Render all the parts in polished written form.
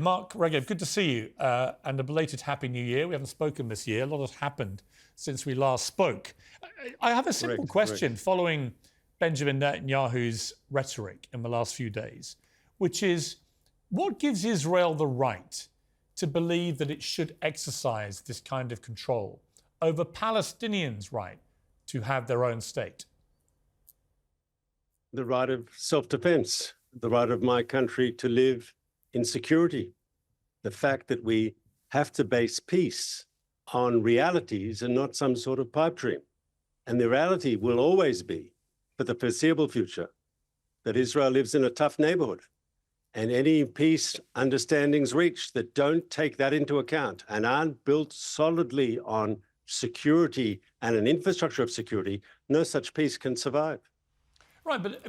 Mark Regev, good to see you, and a belated Happy New Year. We haven't spoken this year. A lot has happened since we last spoke. I have a simple question following Benjamin Netanyahu's rhetoric in the last few days, which is, what gives Israel the right to believe that it should exercise this kind of control over Palestinians' right to have their own state? The right of self-defense, the right of my country to live in security, the fact that we have to base peace on realities and not some sort of pipe dream. And the reality will always be, for the foreseeable future, that Israel lives in a tough neighborhood. And any peace understandings reached that don't take that into account and aren't built solidly on security and an infrastructure of security, no such peace can survive. Right, but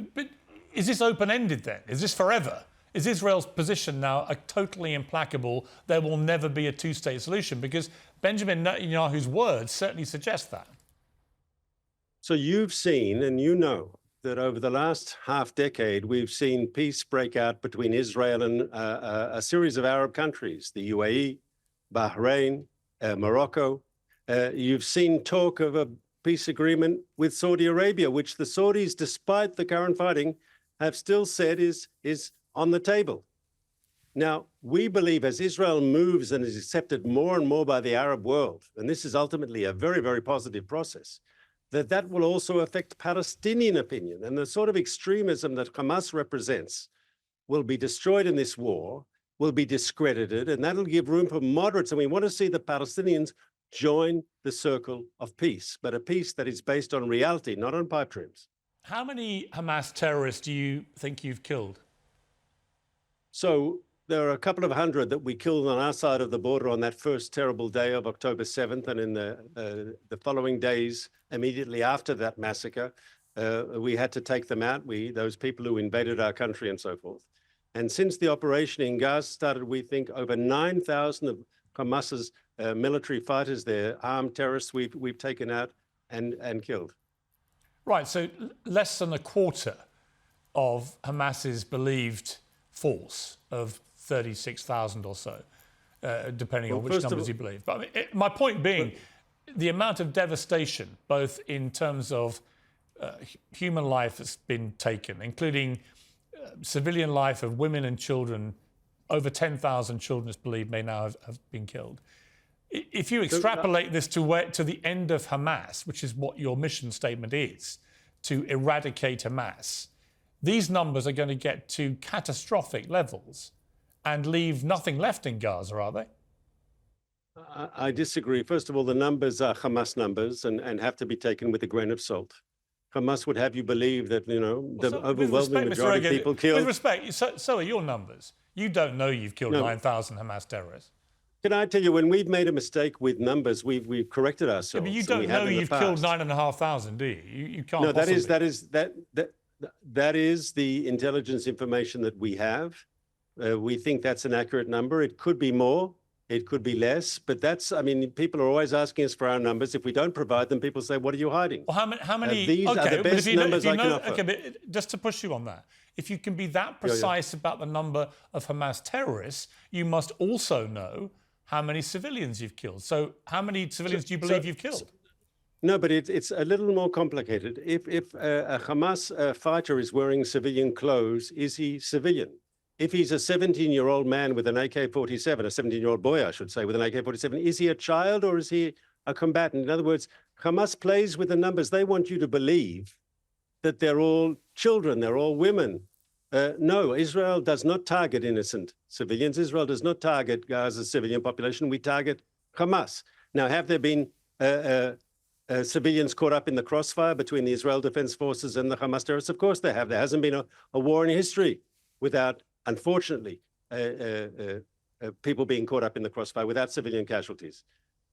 is this open-ended then? Is this forever? Is Israel's position now a totally implacable, there will never be a two-state solution? Because Benjamin Netanyahu's words certainly suggest that. So you've seen, and you know, that over the last half decade, we've seen peace break out between Israel and a series of Arab countries, the UAE, Bahrain, Morocco. You've seen talk of a peace agreement with Saudi Arabia, which the Saudis, despite the current fighting, have still said is on the table. Now, we believe as Israel moves and is accepted more and more by the Arab world, and this is ultimately a very, very positive process, that will also affect Palestinian opinion, and the sort of extremism that Hamas represents will be destroyed in this war, will be discredited, and that'll give room for moderates. And we want to see the Palestinians join the circle of peace, but a peace that is based on reality, not on pipe dreams. How many Hamas terrorists do you think you've killed? So there are a couple of hundred that we killed on our side of the border on that first terrible day of October 7th, and in the following days immediately after that massacre, we had to take them out, those people who invaded our country and so forth. And since the operation in Gaza started, we think over 9,000 of Hamas's military fighters there, armed terrorists, we've taken out and killed. Right, so less than a quarter of Hamas's believed force of 36,000 or so, depending on which numbers you believe. But I mean, my point being, the amount of devastation, both in terms of human life that's been taken, including civilian life of women and children, over 10,000 children, it's believed, may now have been killed. If you extrapolate this to the end of Hamas, which is what your mission statement is, to eradicate Hamas, these numbers are going to get to catastrophic levels and leave nothing left in Gaza, are they? I disagree. First of all, the numbers are Hamas numbers and have to be taken with a grain of salt. Hamas would have you believe that, the overwhelming majority of people killed. With respect, so are your numbers. You don't know you've killed 9,000 Hamas terrorists. Can I tell you, when we've made a mistake with numbers, we've corrected ourselves. Yeah, but you don't know you've killed 9,500, do you? You can't. No, that is the intelligence information that we have. We think that's an accurate number. It could be more, it could be less, but people are always asking us for our numbers. If we don't provide them, people say, "What are you hiding?" Well, how many? These are the best numbers I can offer. Okay, but just to push you on that, if you can be that precise about the number of Hamas terrorists, you must also know how many civilians you've killed. So how many civilians do you believe you've killed? No, but it's a little more complicated. If a Hamas fighter is wearing civilian clothes, is he civilian? If he's a 17-year-old man with an AK-47, a 17-year-old boy, I should say, with an AK-47, is he a child or is he a combatant? In other words, Hamas plays with the numbers. They want you to believe that they're all children, they're all women. No, Israel does not target innocent civilians. Israel does not target Gaza's civilian population. We target Hamas. Now, have there been civilians caught up in the crossfire between the Israel Defense Forces and the Hamas terrorists? Of course they have. There hasn't been a war in history without, unfortunately, people being caught up in the crossfire without civilian casualties.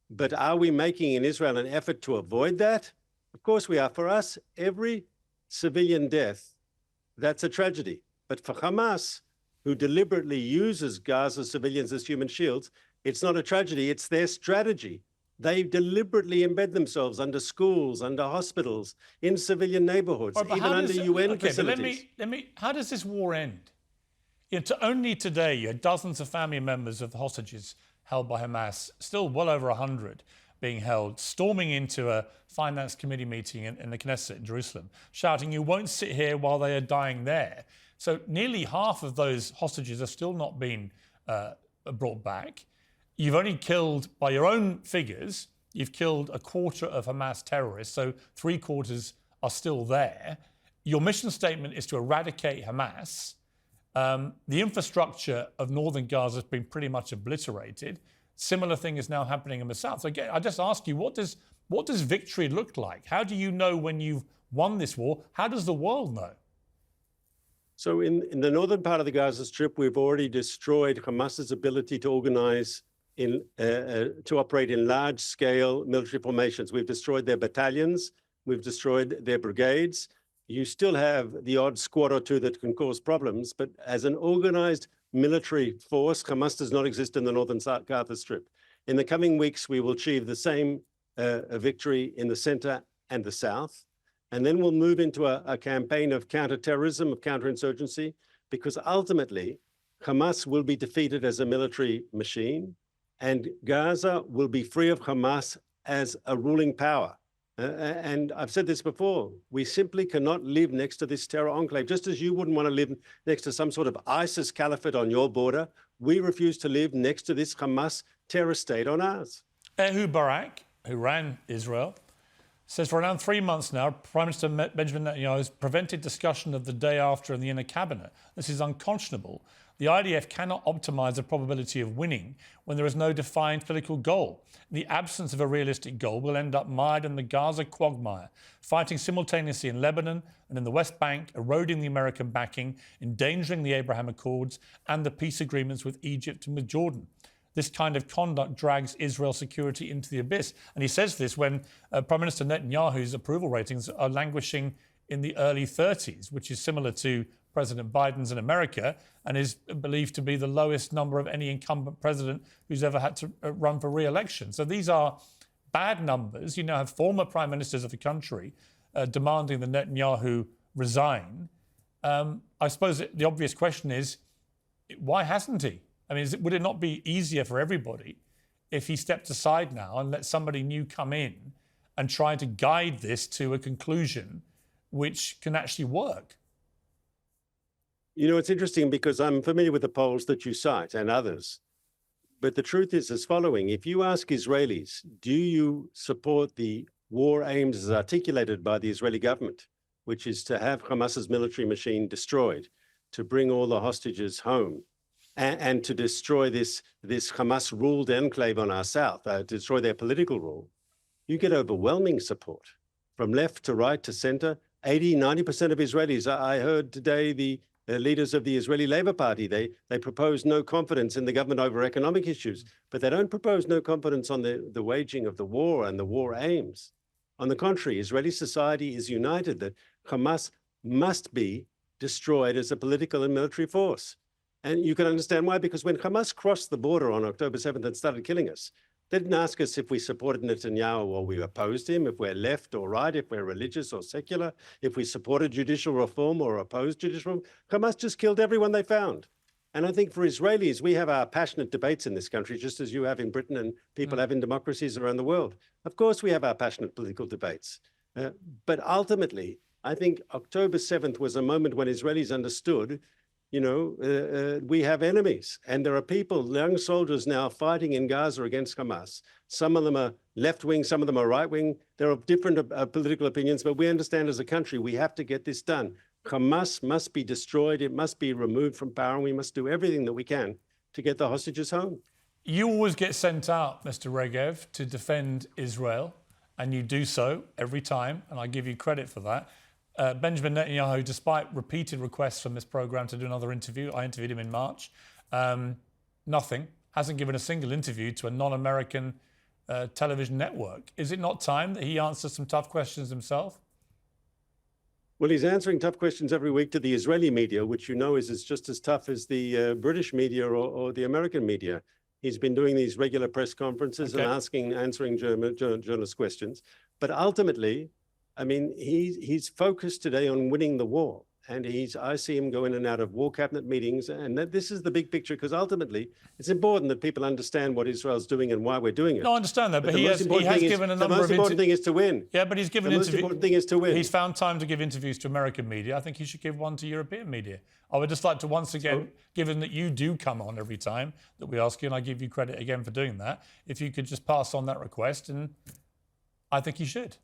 But are we making in Israel an effort to avoid that? Of course we are. For us, every civilian death, that's a tragedy. But for Hamas, who deliberately uses Gaza civilians as human shields, it's not a tragedy, it's their strategy. They deliberately embed themselves under schools, under hospitals, in civilian neighborhoods, even under UN facilities. But how does this war end? Only today, you had dozens of family members of the hostages held by Hamas, still well over 100 being held, storming into a finance committee meeting in the Knesset in Jerusalem, shouting, "You won't sit here while they are dying there." So nearly half of those hostages have still not been brought back. You've only killed, by your own figures, you've killed a quarter of Hamas terrorists, so 3/4 are still there. Your mission statement is to eradicate Hamas. The infrastructure of northern Gaza has been pretty much obliterated. Similar thing is now happening in the south. So again, I just ask you, what does victory look like? How do you know when you've won this war? How does the world know? So in the northern part of the Gaza Strip, we've already destroyed Hamas's ability to organize to operate in large-scale military formations. We've destroyed their battalions. We've destroyed their brigades. You still have the odd squad or two that can cause problems, but as an organized military force, Hamas does not exist in the northern Gaza Strip. In the coming weeks, we will achieve the same victory in the center and the south. And then we'll move into a campaign of counterterrorism, of counterinsurgency, because ultimately, Hamas will be defeated as a military machine, and Gaza will be free of Hamas as a ruling power. And I've said this before, we simply cannot live next to this terror enclave. Just as you wouldn't want to live next to some sort of ISIS caliphate on your border, we refuse to live next to this Hamas terror state on ours. Ehud Barak, who ran Israel, says for around 3 months now, Prime Minister Benjamin Netanyahu has prevented discussion of the day after in the inner cabinet. This is unconscionable. The IDF cannot optimise the probability of winning when there is no defined political goal. The absence of a realistic goal will end up mired in the Gaza quagmire, fighting simultaneously in Lebanon and in the West Bank, eroding the American backing, endangering the Abraham Accords and the peace agreements with Egypt and with Jordan. This kind of conduct drags Israel's security into the abyss. And he says this when Prime Minister Netanyahu's approval ratings are languishing in the early 30s, which is similar to President Biden's in America and is believed to be the lowest number of any incumbent president who's ever had to run for re-election. So these are bad numbers. You now have former prime ministers of the country demanding that Netanyahu resign. I suppose the obvious question is, why hasn't he? I mean, would it not be easier for everybody if he stepped aside now and let somebody new come in and try to guide this to a conclusion which can actually work? You know, it's interesting because I'm familiar with the polls that you cite and others. But the truth is as following. If you ask Israelis, do you support the war aims as articulated by the Israeli government, which is to have Hamas's military machine destroyed, to bring all the hostages home, and to destroy this Hamas-ruled enclave on our south, to destroy their political rule, you get overwhelming support from left to right to center. 80–90% of Israelis. I heard today the leaders of the Israeli Labour Party, they propose no confidence in the government over economic issues, but they don't propose no confidence on the waging of the war and the war aims. On the contrary, Israeli society is united that Hamas must be destroyed as a political and military force. And you can understand why, because when Hamas crossed the border on October 7th and started killing us, they didn't ask us if we supported Netanyahu or we opposed him, if we're left or right, if we're religious or secular, if we supported judicial reform or opposed judicial reform. Hamas just killed everyone they found. And I think for Israelis, we have our passionate debates in this country, just as you have in Britain and people have in democracies around the world. Of course, we have our passionate political debates. But ultimately, I think October 7th was a moment when Israelis understood, you know, we have enemies, and there are people, young soldiers now fighting in Gaza against Hamas. Some of them are left-wing, some of them are right-wing. There are different political opinions, but we understand as a country we have to get this done. Hamas must be destroyed, it must be removed from power, and we must do everything that we can to get the hostages home. You always get sent out, Mr. Regev, to defend Israel, and you do so every time, and I give you credit for that. Benjamin Netanyahu, despite repeated requests from this programme to do another interview, I interviewed him in March, nothing, hasn't given a single interview to a non-American television network. Is it not time that he answers some tough questions himself? Well, he's answering tough questions every week to the Israeli media, which you know is just as tough as the British media or the American media. He's been doing these regular press conferences and answering journalist questions. But ultimately, I mean, he's focused today on winning the war. and I see him go in and out of war cabinet meetings, and this is the big picture, because ultimately it's important that people understand what Israel's doing and why we're doing it. No, I understand that, but he has given a number of... The most important thing is to win. Yeah, but he's given interviews. The most important thing is to win. He's found time to give interviews to American media. I think he should give one to European media. I would just like to once again, given that you do come on every time that we ask you, and I give you credit again for doing that, if you could just pass on that request, and I think you should.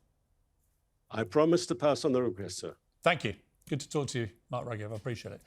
I promise to pass on the request, sir. Thank you. Good to talk to you, Mark Regev. I appreciate it.